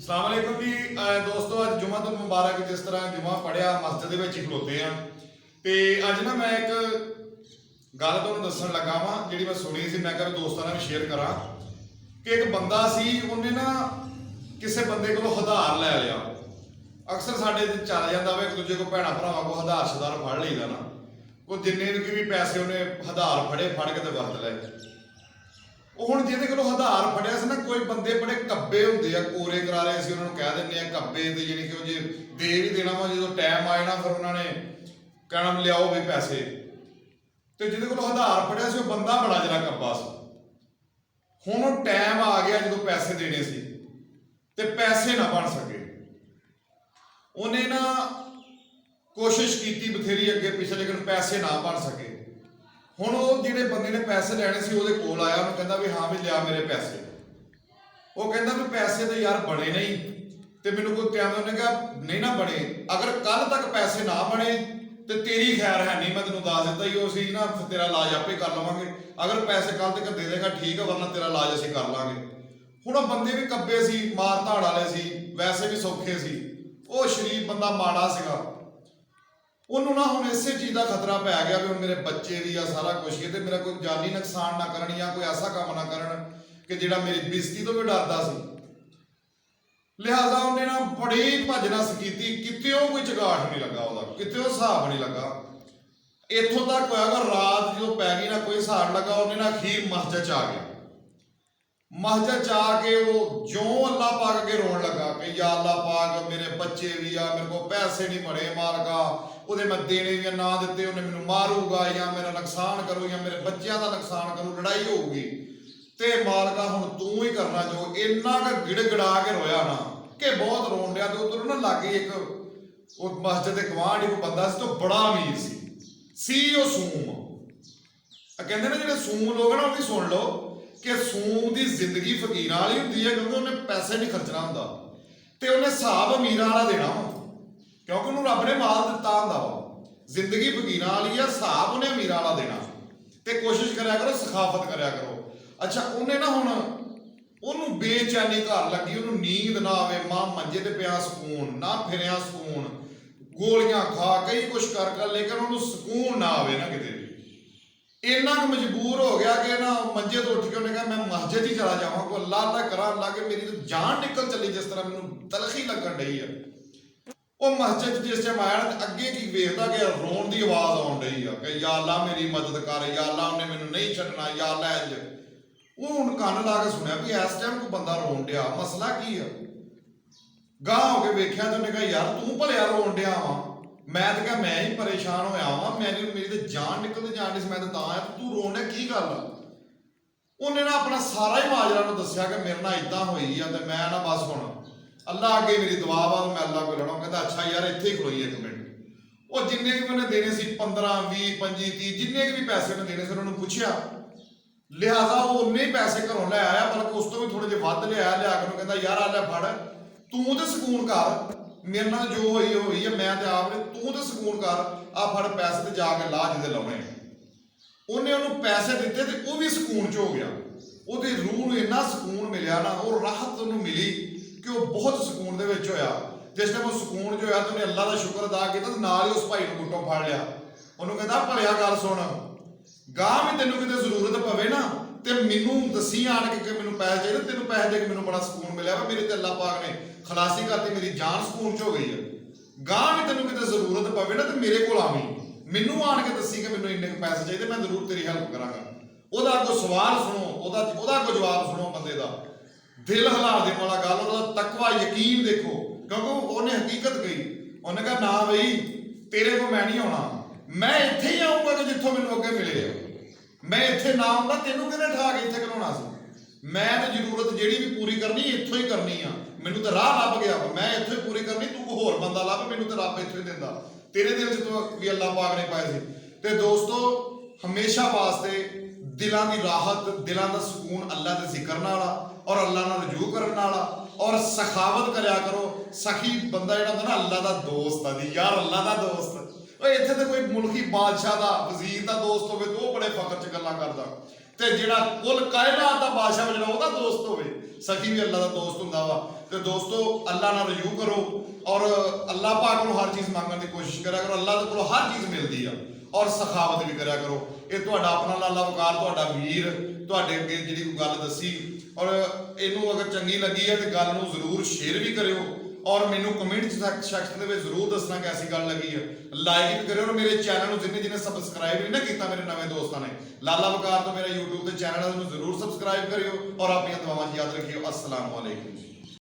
अस्सलाम वालेकुम जी दोस्तों, अज जुमा तो मुबारक। जिस तरह जुमा पढ़िया मस्जिद ही खलोते हैं तो अज ना मैं एक गल तुहानूं दस्सण लगा वां जिहड़ी मैं सुनी सी। मैं कहा दोस्तों नाल शेयर करा कि एक बंदा सी, उन्हें ना किसी बंदे को हधार लै लिया। अक्सर साडे चल जाता वा एक दूजे को भैणां भरावां को हधार शधार फड़ लईदा ना। कोई जिन्ने भी पैसे उन्हें हधार फड़े फड़ के ते वरत लै। ਹੁਣ ਜਿਹਦੇ ਕੋਲੋਂ ਹਧਾਰ ਫੜਿਆ ਸੀ ਨਾ, ਕੋਈ ਬੰਦੇ ਬੜੇ ਕੱਬੇ ਹੁੰਦੇ ਆ, ਕੋਰੇ ਕਰਾਰੇ ਅਸੀਂ ਉਹਨਾਂ ਨੂੰ ਕਹਿ ਦਿੰਦੇ ਆ ਕੱਬੇ। ਤੇ ਜਾਣੀ ਕਿ ਉਹ ਜੇ ਦੇ ਵੀ ਦੇਣਾ ਵਾ, ਜਦੋਂ ਟਾਈਮ ਆਏ ਨਾ ਫਿਰ ਉਹਨਾਂ ਨੇ ਕਹਿਣਾ ਲਿਆਓ ਵੀ ਪੈਸੇ। ਤੇ ਜਿਹਦੇ ਕੋਲੋਂ ਹਧਾਰ ਫੜਿਆ ਸੀ ਉਹ ਬੰਦਾ ਬੜਾ ਜਰਾ ਕੱਬਾ ਸੀ। ਹੁਣ ਉਹ ਟਾਈਮ ਆ ਗਿਆ ਜਦੋਂ ਪੈਸੇ ਦੇਣੇ ਸੀ ਤੇ ਪੈਸੇ ਨਾ ਬਣ ਸਕੇ। ਉਹਨੇ ਨਾ ਕੋਸ਼ਿਸ਼ ਕੀਤੀ ਬਥੇਰੀ ਅੱਗੇ ਪਿੱਛੇ, ਲੇਕਿਨ ਪੈਸੇ ਨਾ ਬਣ ਸਕੇ। ਹੁਣ ਉਹ ਜਿਹੜੇ ਬੰਦੇ ਨੇ ਪੈਸੇ ਲੈਣੇ ਸੀ ਉਹਦੇ ਕੋਲ ਆਇਆ, ਉਹਨੂੰ ਕਹਿੰਦਾ ਵੀ ਹਾਂ ਵੀ ਲਿਆ ਮੇਰੇ ਪੈਸੇ। ਉਹ ਕਹਿੰਦਾ ਵੀ ਪੈਸੇ ਤਾਂ ਯਾਰ ਬਣੇ ਨਹੀਂ ਤੇ ਮੈਨੂੰ ਕੋਈ ਟਾਈਮ। ਉਹਨੇ ਕਿਹਾ ਨਹੀਂ ਨਾ ਬਣੇ, ਅਗਰ ਕੱਲ ਤੱਕ ਪੈਸੇ ਨਾ ਬਣੇ ਤੇ ਤੇਰੀ ਖੈਰ ਹੈ ਨਹੀਂ। ਮੈਂ ਤੈਨੂੰ ਦੱਸ ਦਿੱਤਾ ਹੀ ਉਹ ਸੀ ਨਾ, ਤੇਰਾ ਇਲਾਜ ਆਪੇ ਕਰ ਲਵਾਂਗੇ। ਅਗਰ ਪੈਸੇ ਕੱਲ ਤੱਕ ਦੇ ਦੇਗਾ ਠੀਕ ਹੈ, ਵਰਨਾ ਤੇਰਾ ਇਲਾਜ ਅਸੀਂ ਕਰ ਲਾਂਗੇ। ਹੁਣ ਉਹ ਬੰਦੇ ਵੀ ਕੱਬੇ ਸੀ, ਮਾਰ ਧਾੜ ਵਾਲੇ ਸੀ, ਵੈਸੇ ਵੀ ਸੌਖੇ ਸੀ। ਉਹ ਸ਼ਰੀਫ ਬੰਦਾ ਮਾੜਾ ਸੀਗਾ। ਉਹਨੂੰ ਨਾ ਹੁਣ ਇਸੇ ਚੀਜ਼ ਦਾ ਖਤਰਾ ਪੈ ਗਿਆ ਵੀ ਹੁਣ ਮੇਰੇ ਬੱਚੇ ਵੀ ਆ, ਸਾਰਾ ਕੁਛ ਹੀ, ਤੇ ਮੇਰਾ ਕੋਈ ਜਾਨੀ ਨੁਕਸਾਨ ਨਾ ਕਰਨ ਜਾਂ ਕੋਈ ਐਸਾ ਕੰਮ ਨਾ ਕਰਨ ਕਿ ਜਿਹੜਾ ਮੇਰੀ ਬੇਇੱਜ਼ਤੀ ਤੋਂ ਵੀ ਡਰਦਾ ਸੀ। ਲਿਹਾਜ਼ਾ ਉਹਨੇ ਨਾ ਬੜੀ ਭੱਜ ਨੱਸ ਕੀਤੀ, ਕਿਤੇੋਂ ਕੋਈ ਚੁਗਾਠ ਨਹੀਂ ਲੱਗਾ ਉਹਦਾ, ਕਿਤੇੋਂ ਹਿਸਾਬ ਨਹੀਂ ਲੱਗਾ। ਇੱਥੋਂ ਤੱਕ ਹੋਇਆ ਕਿ ਰਾਤ ਜਦੋਂ ਪੈ ਗਈ ਨਾ, ਕੋਈ ਹਿਸਾਬ ਲੱਗਾ। ਉਹਨੇ ਨਾ ਅਖੀਰ ਮਸਜਿਦ 'ਚ ਆ ਗਿਆ। ਮਸਜਿਦ 'ਚ ਆ ਕੇ ਉਹ ਜਿਉਂ ਅੱਲਾ ਪਾਕ ਅੱਗੇ ਰੋਣ ਲੱਗਾ ਕਿ ਯਾ ਅੱਲਾ ਪਾਕ, ਮੇਰੇ ਬੱਚੇ ਵੀ ਆ, ਮੇਰੇ ਕੋਲ ਪੈਸੇ ਨਹੀਂ ਬਣੇ ਮਾਲਕਾ, ਉਹਦੇ ਮੈਂ ਦੇਣੇ ਵੀ ਨਾ ਦਿੱਤੇ, ਉਹਨੇ ਮੈਨੂੰ ਮਾਰੂਗਾ ਜਾਂ ਮੇਰਾ ਨੁਕਸਾਨ ਕਰੂ ਜਾਂ ਮੇਰੇ ਬੱਚਿਆਂ ਦਾ ਨੁਕਸਾਨ ਕਰੂ, ਲੜਾਈ ਹੋਊਗੀ ਤੇ ਮਾਲਕਾ ਹੁਣ ਤੂੰ ਹੀ ਕਰਨਾ ਜੋ। ਇੰਨਾ ਕੁ ਗਿੜਗੜਾ ਕੇ ਰੋਇਆ ਨਾ ਕਿ ਬਹੁਤ ਰੋਣ ਡਿਆ। ਤੇ ਉਧਰੋਂ ਨਾ ਲਾਗੇ ਇੱਕ ਉਹ ਮਸਜਿਦ ਦੇ ਗਵਾਂਢ ਇੱਕ ਬੰਦਾ ਸੀ, ਤੋਂ ਬੜਾ ਅਮੀਰ ਸੀ ਉਹ ਸੂਮ। ਕਹਿੰਦੇ ਨੇ ਜਿਹੜੇ ਸੂਮ ਲੋਕ ਨਾ, ਉਹ ਵੀ ਸੁਣ ਲਓ ਕਿ ਸੂਮ ਦੀ ਜ਼ਿੰਦਗੀ ਫਕੀਰਾਂ ਵਾਲੀ ਹੁੰਦੀ ਹੈ, ਕਿਉਂਕਿ ਉਹਨੇ ਪੈਸੇ ਨਹੀਂ ਖਰਚਣਾ ਹੁੰਦਾ ਤੇ ਉਹਨੇ ਹਿਸਾਬ ਅਮੀਰਾਂ ਵਾਲਾ ਦੇਣਾ ਵਾ, ਕਿਉਂਕਿ ਉਹਨੂੰ ਰੱਬ ਨੇ ਮਾਲ ਦਿੱਤਾ ਹੁੰਦਾ ਵਾ। ਜ਼ਿੰਦਗੀ ਫਕੀਰਾਂ ਵਾਲੀ ਆ, ਹਿਸਾਬ ਉਹਨੇ ਅਮੀਰਾਂ ਵਾਲਾ ਦੇਣਾ। ਤੇ ਕੋਸ਼ਿਸ਼ ਕਰਿਆ ਕਰੋ, ਸਖਾਫਤ ਕਰਿਆ ਕਰੋ। ਅੱਛਾ, ਉਹਨੇ ਨਾ ਹੁਣ ਉਹਨੂੰ ਬੇਚੈਨੀ ਘਰ ਲੱਗੀ, ਉਹਨੂੰ ਨੀਂਦ ਨਾ ਆਵੇ, ਮਾਂ ਮੰਜੇ ਤੇ ਪਿਆ ਸਕੂਨ ਨਾ, ਫਿਰਿਆ ਸਕੂਨ, ਗੋਲੀਆਂ ਖਾ ਕਈ ਕੁਛ ਕਰ ਲੇਕਿਨ ਉਹਨੂੰ ਸਕੂਨ ਨਾ ਆਵੇ ਨਾ ਕਿਤੇ ਵੀ। ਇੰਨਾ ਕੁ ਮਜਬੂਰ ਹੋ ਗਿਆ ਕਿ ਨਾ ਮੰਜੇ ਤੋਂ ਉੱਠ ਕੇ ਉਹਨੇ ਕਿਹਾ ਮੈਂ ਮਸਜਿਦ ਹੀ ਚਲਾ ਜਾਵਾਂ, ਕੋਈ ਅੱਲਾ ਅੱਲਾ ਕਰਾਂ, ਅੱਲਾ ਕੇ ਮੇਰੀ ਤਾਂ ਜਾਨ ਨਿਕਲ ਚੱਲੀ, ਜਿਸ ਤਰ੍ਹਾਂ ਮੈਨੂੰ ਤਲਖੀ ਲੱਗਣ ਡਈ ਆ। ਉਹ ਮਸਜਿਦ ਜਿਸ ਟਾਈਮ ਆਇਆ ਨਾ, ਅੱਗੇ ਕੀ ਵੇਖਦਾ ਕਿ ਰੋਣ ਦੀ ਆਵਾਜ਼ ਆਉਣ ਡਈ ਆ ਕਿ ਯਾ ਅੱਲਾ ਮੇਰੀ ਮਦਦ ਕਰ, ਯਾ ਅੱਲਾ ਉਹਨੇ ਮੈਨੂੰ ਨਹੀਂ ਛੱਡਣਾ, ਯਾ ਅੱਲਾ ਇੰਜ। ਉਹ ਹੁਣ ਕੰਨ ਲਾ ਕੇ ਸੁਣਿਆ ਵੀ ਇਸ ਟਾਈਮ ਕੋਈ ਬੰਦਾ ਰੋਣ ਡਿਆ, ਮਸਲਾ ਕੀ ਆ। ਗਾਂਹ ਹੋ ਕੇ ਵੇਖਿਆ ਤੇ ਉਹਨੇ ਕਿਹਾ ਯਾਰ ਤੂੰ ਭਲਿਆ ਰੋਣ ਡਿਆ ਵਾ। ਮੈਂ ਤਾਂ ਕਿਹਾ ਮੈਂ ਹੀ ਪਰੇਸ਼ਾਨ ਹੋਇਆ ਵਾਂ, ਮੇਰੀ ਤਾਂ ਜਾਨ ਨਿਕਲਦੀ ਜਾਣ ਨਹੀਂ, ਮੈਂ ਤਾਂ ਆਇਆ, ਤੂੰ ਰੋਣ ਡਿਆ ਕੀ ਗੱਲ ਆ। ਉਹਨੇ ਨਾ ਆਪਣਾ ਸਾਰਾ ਹੀ ਮਾਜਰਾ ਨੂੰ ਦੱਸਿਆ ਕਿ ਮੇਰੇ ਨਾਲ ਇਦਾਂ ਹੋਈ ਆ ਤੇ ਮੈਂ ਨਾ ਬਸ ਹੁਣ ਅੱਲਾ ਅੱਗੇ ਮੇਰੀ ਦੁਆ ਵਾ, ਮੈਂ ਅੱਲਾ ਕੋਲ ਲੜਾਂ। ਕਹਿੰਦਾ ਅੱਛਾ ਯਾਰ ਇੱਥੇ ਹੀ ਖਲੋਈ ਇੱਕ ਮਿੰਟ। ਉਹ ਜਿੰਨੇ ਵੀ ਉਹਨੇ ਦੇਣੇ ਸੀ 15 20 25 30 ਜਿੰਨੇ ਵੀ ਪੈਸੇ ਉਹਨੇ ਦੇਣੇ ਸੀ ਉਹਨਾਂ ਨੂੰ ਪੁੱਛਿਆ। ਲਿਹਾਜ਼ਾ ਉਹ ਉਨੇ ਹੀ ਪੈਸੇ ਘਰੋਂ ਲੈ ਆਇਆ, ਬਲਕਿ ਉਸ ਤੋਂ ਵੀ ਥੋੜੇ ਜਿਹੇ ਵੱਧ ਲਿਆ ਕੇ ਉਹਨੂੰ ਕਹਿੰਦਾ ਯਾਰ ਆ ਲੈ ਫੜ, ਤੂੰ ਤੇ ਸਕੂਨ ਕਰ, ਮੇਰੇ ਨਾਲ ਜੋ ਹੋਈ ਆ ਮੈਂ ਤੇ ਆਪ ਨੇ, ਤੂੰ ਤੇ ਸਕੂਨ ਕਰ, ਆ ਫੜ ਪੈਸੇ ਤੇ ਜਾ ਕੇ ਲਾਹ ਜਿਹਦੇ ਲਾਉਣੇ। ਉਹਨੇ ਉਹਨੂੰ ਪੈਸੇ ਦਿੱਤੇ ਤੇ ਉਹ ਵੀ ਸਕੂਨ 'ਚ ਹੋ ਗਿਆ। ਉਹਦੀ ਰੂਹ ਨੂੰ ਇੰਨਾ ਸਕੂਨ ਮਿਲਿਆ ਨਾ, ਉਹ ਰਾਹਤ ਉਹਨੂੰ ਮਿਲੀ ਕਿ ਉਹ ਬਹੁਤ ਸਕੂਨ ਦੇ ਵਿੱਚ ਹੋਇਆ। ਜਿਸ ਟਾਈਮ ਉਹ ਸਕੂਨ 'ਚ ਹੋਇਆ ਤਾਂ ਉਹਨੇ ਅੱਲਾ ਦਾ ਸ਼ੁਕਰ ਅਦਾ ਕੀਤਾ ਤੇ ਨਾਲ ਹੀ ਉਸ ਭਾਈ ਨੂੰ ਗੁੱਟੋਂ ਫੜ ਲਿਆ। ਉਹਨੂੰ ਕਹਿੰਦਾ ਭਲਿਆ ਗੱਲ ਸੁਣ, ਗਾਂ ਵੀ ਤੈਨੂੰ ਕਿਤੇ ਜ਼ਰੂਰਤ ਪਵੇ ਨਾ ਤੇ ਮੈਨੂੰ ਦੱਸੀ ਆਣ ਕੇ ਕਿ ਮੈਨੂੰ ਪੈਸੇ ਚਾਹੀਦੇ, ਤੈਨੂੰ ਪੈਸੇ ਦੇ ਕੇ ਮੈਨੂੰ ਬੜਾ ਸਕੂਨ ਮਿਲਿਆ ਵਾ, ਮੇਰੇ ਤੇ ਅੱਲਾ ਪਾਕ ਨੇ ਖਲਾਸੀ ਕਰਤੀ, ਮੇਰੀ ਜਾਨ ਸਕੂਨ 'ਚ ਹੋ ਗਈ ਹੈ। ਗਾਂ ਵੀ ਤੈਨੂੰ ਕਿਤੇ ਜ਼ਰੂਰਤ ਪਵੇ ਨਾ ਤੇ ਮੇਰੇ ਕੋਲ ਆਵੀਂ, ਮੈਨੂੰ ਆਣ ਕੇ ਦੱਸੀ ਕਿ ਮੈਨੂੰ ਇੰਨੇ ਕੁ ਪੈਸੇ ਚਾਹੀਦੇ, ਮੈਂ ਜ਼ਰੂਰ ਤੇਰੀ ਹੈਲਪ ਕਰਾਂਗਾ। ਉਹਦਾ ਕੋਈ ਸਵਾਲ ਸੁਣੋ, ਉਹਦਾ ਕੋਈ ਜਵਾਬ ਸੁਣੋ, ਬੰਦੇ ਦਾ ਦਿਲ ਹਿਲਾ ਦੇਣ ਵਾਲਾ ਗੱਲ, ਉਹਦਾ ਤਕਵਾ ਯਕੀਨ ਦੇਖੋ, ਕਿਉਂਕਿ ਉਹਨੇ ਹਕੀਕਤ ਕਹੀ। ਉਹਨੇ ਕਿਹਾ ਨਾ ਬਈ ਤੇਰੇ ਕੋਲ ਮੈਂ ਨਹੀਂ ਆਉਣਾ, ਮੈਂ ਇੱਥੇ ਹੀ ਆਊਂਗਾ ਕਿ ਜਿੱਥੋਂ ਮੈਨੂੰ ਅੱਗੇ ਮਿਲੇ। ਮੈਂ ਇੱਥੇ ਨਾ ਆਉਂਦਾ ਤੈਨੂੰ ਕਿਹਨੇ ਠਾ ਕੇ ਇੱਥੇ ਘਲਾਉਣਾ ਸੀ। ਮੈਂ ਤਾਂ ਜ਼ਰੂਰਤ ਜਿਹੜੀ ਵੀ ਪੂਰੀ ਕਰਨੀ ਇੱਥੋਂ ਹੀ ਕਰਨੀ ਆ, ਮੈਨੂੰ ਤਾਂ ਰਾਹ ਲੱਭ ਗਿਆ ਵਾ, ਮੈਂ ਇੱਥੋਂ ਹੀ ਪੂਰੀ ਕਰਨੀ, ਤੂੰ ਕੋਈ ਹੋਰ ਬੰਦਾ ਲੱਭ, ਮੈਨੂੰ ਤਾਂ ਰੱਬ ਇੱਥੋਂ ਹੀ ਦਿੰਦਾ, ਤੇਰੇ ਦਿਲ 'ਚ ਤਾਂ ਵੀ ਅੱਲਾ ਪਾਕ ਨੇ ਪਾਏ ਸੀ। ਤੇ ਦੋਸਤੋ ਹਮੇਸ਼ਾ ਵਾਸਤੇ ਦਿਲਾਂ ਦੀ ਰਾਹਤ, ਦਿਲਾਂ ਦਾ ਸਕੂਨ ਅੱਲਾ ਦੇ ਜ਼ਿਕਰ ਨਾਲ ਔਰ ਅੱਲਾ ਨਾਲ ਰਜੂ ਕਰਨ ਵਾਲਾ, ਔਰ ਸਖਾਵਤ ਕਰਿਆ ਕਰੋ। ਸਖੀ ਬੰਦਾ ਜਿਹੜਾ ਹੁੰਦਾ ਨਾ ਅੱਲਾ ਦਾ ਦੋਸਤ ਆ ਜੀ, ਯਾਰ ਅੱਲਾ ਦਾ ਦੋਸਤ। ਇੱਥੇ ਤਾਂ ਕੋਈ ਮੁਲਕੀ ਬਾਦਸ਼ਾਹ ਦਾ ਵਜ਼ੀਰ ਦਾ ਦੋਸਤ ਹੋਵੇ ਤਾਂ ਉਹ ਬੜੇ ਫਖਰ 'ਚ ਗੱਲਾਂ ਕਰਦਾ, ਤੇ ਜਿਹੜਾ ਕੁੱਲ ਕਾਇਨਾਤ ਦਾ ਬਾਦਸ਼ਾਹ ਜਿਹੜਾ ਉਹਦਾ ਦੋਸਤ ਹੋਵੇ, ਸਖੀ ਵੀ ਅੱਲਾ ਦਾ ਦੋਸਤ ਹੁੰਦਾ ਵਾ। ਤੇ ਦੋਸਤੋ ਅੱਲਾ ਨਾਲ ਰਜੂ ਕਰੋ ਔਰ ਅੱਲਾ ਪਾਕ ਨੂੰ ਹਰ ਚੀਜ਼ ਮੰਗਣ ਦੀ ਕੋਸ਼ਿਸ਼ ਕਰਿਆ ਕਰੋ। ਅੱਲਾ ਦੇ ਕੋਲ ਹਰ ਚੀਜ਼ ਮਿਲਦੀ ਆ ਔਰ ਸਖਾਵਤ ਵੀ ਕਰਿਆ ਕਰੋ। ਇਹ ਤੁਹਾਡਾ ਆਪਣਾ ਲਾਲਾ ਵਕਾਰ, ਤੁਹਾਡਾ ਵੀਰ ਤੁਹਾਡੇ ਅੱਗੇ ਜਿਹੜੀ ਕੋਈ ਗੱਲ ਦੱਸੀ, ਔਰ ਇਹਨੂੰ ਅਗਰ ਚੰਗੀ ਲੱਗੀ ਹੈ ਤੇ ਗੱਲ ਨੂੰ ਜ਼ਰੂਰ ਸ਼ੇਅਰ ਵੀ ਕਰਿਓ ਔਰ ਮੈਨੂੰ ਕਮੈਂਟ ਸੈਕਸ਼ਨ ਦੇ ਵਿੱਚ ਜ਼ਰੂਰ ਦੱਸਣਾ ਕਿ ਐਸੀ ਗੱਲ ਲੱਗੀ ਹੈ। ਲਾਈਕ ਵੀ ਕਰਿਓ ਔਰ ਮੇਰੇ ਚੈਨਲ ਨੂੰ ਜਿਹਨੇ ਸਬਸਕ੍ਰਾਈਬ ਨਹੀਂ ਨਾ ਕੀਤਾ ਮੇਰੇ ਨਵੇਂ ਦੋਸਤਾਂ ਨੇ, ਲਾਲਾ ਵਕਾਰ ਤੋਂ ਮੇਰਾ YouTube ਤੇ ਚੈਨਲ ਹੈ, ਉਹਨੂੰ ਜ਼ਰੂਰ ਸਬਸਕ੍ਰਾਈਬ ਕਰਿਓ ਔਰ ਆਪਣੀਆਂ ਦੁਆਵਾਂ 'ਚ ਯਾਦ ਰੱਖਿਓ। ਅਸਲਾਮ ਵਾਲੇਕੁਮ।